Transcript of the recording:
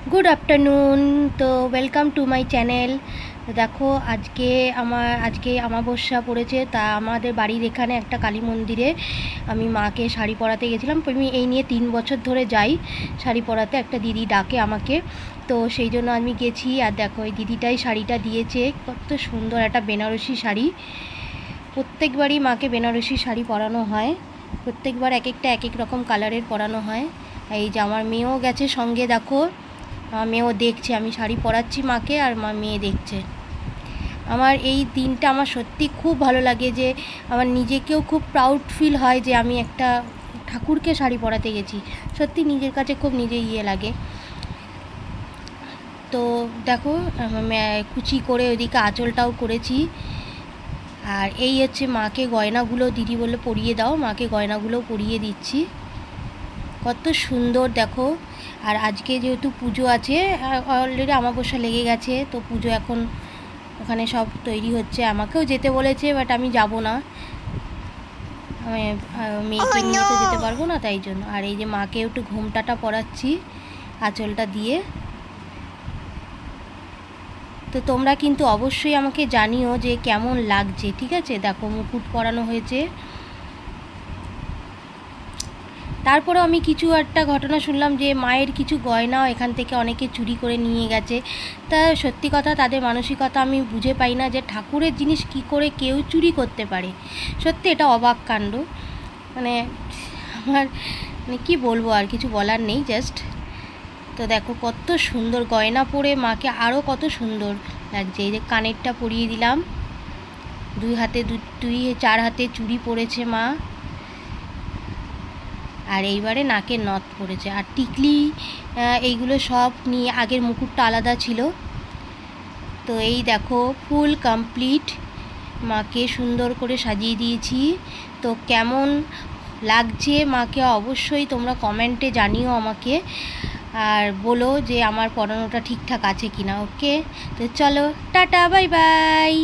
Good afternoon. तो welcome to my channel. देखो আজকে অমাবস্যা পড়েছে, তা আমাদের বাড়ির এখানে একটা কালী মন্দিরে আমি মাকে শাড়ি পরাতে গেছিলাম। আমি এই নিয়ে 3 বছর ধরে যাই শাড়ি পরাতে। একটা দিদি ডাকে আমাকে, তো সেই জন্য আমি গেছি। আর দেখো এই দিদিটাই শাড়িটা দিয়েছে, কত সুন্দর একটা বেনারসি শাড়ি। প্রত্যেকবারই মাকে বেনারসি শাড়ি পরানো হয়, প্রত্যেকবার এক একটা এক এক রকম কালারের পরানো হয়। এই যে আমার মেয়েও গেছে সঙ্গে, দেখো মেয়েও দেখছে আমি শাড়ি পরাচ্ছি মাকে, আর মেয়ে দেখছে। আমার এই দিনটা আমার সত্যি খুব ভালো লাগে, যে আমার নিজেকেও খুব প্রাউড ফিল হয় যে আমি একটা ঠাকুরকে শাড়ি পরাতে গেছি। সত্যি নিজের কাছে খুব লাগে। তো দেখো কুচি করে ওইদিকে আঁচলটাও করেছি। আর এই হচ্ছে মাকে গয়নাগুলো দিদি বললো পরিয়ে দাও, মাকে গয়নাগুলো পরিয়ে দিচ্ছি। কত সুন্দর দেখো। আর আজকে যেহেতু পুজো আছে, অলরেডি অমাবস্যা লেগে গেছে, তো পুজো এখন ওখানে সব তৈরি হচ্ছে। আমাকেও যেতে বলেছে, বাট আমি যাব না, মেয়েকে নিয়ে তো যেতে পারবো না, তাই জন্য। আর এই যে মাকে একটু ঘোমটাটা পরাচ্ছি আঁচলটা দিয়ে। তো তোমরা কিন্তু অবশ্যই আমাকে জানিও যে কেমন লাগছে, ঠিক আছে। দেখো মুকুট পরানো হয়েছে। তারপরে আমি কিছু একটা ঘটনা শুনলাম যে মায়ের কিছু গয়নাও এখান থেকে অনেকে চুরি করে নিয়ে গেছে। তা সত্যি কথা, তাদের মানসিকতা আমি বুঝে পাই না, যে ঠাকুরের জিনিস কি করে কেউ চুরি করতে পারে। সত্যি এটা অবাক কাণ্ড। মানে আমার কী বলবো, আর কিছু বলার নেই, জাস্ট। তো দেখো কত সুন্দর গয়না পরে মাকে আরও কত সুন্দর লাগছে। এই যে কানেরটা পরিয়ে দিলাম, দুই 4 হাতে চুড়ি পরেছে মা। আর এইবারে নাকের নথ পড়েছে, আর টিকলি, এইগুলো সব নিয়ে। আগের মুকুটটা আলাদা ছিল। তো এই দেখো ফুল কমপ্লিট, মাকে সুন্দর করে সাজিয়ে দিয়েছি। তো কেমন লাগছে মাকে অবশ্যই তোমরা কমেন্টে জানিও আমাকে, আর বলো যে আমার পড়ানোটা ঠিকঠাক আছে কিনা। ওকে, তো চলো টাটা, বাই বাই।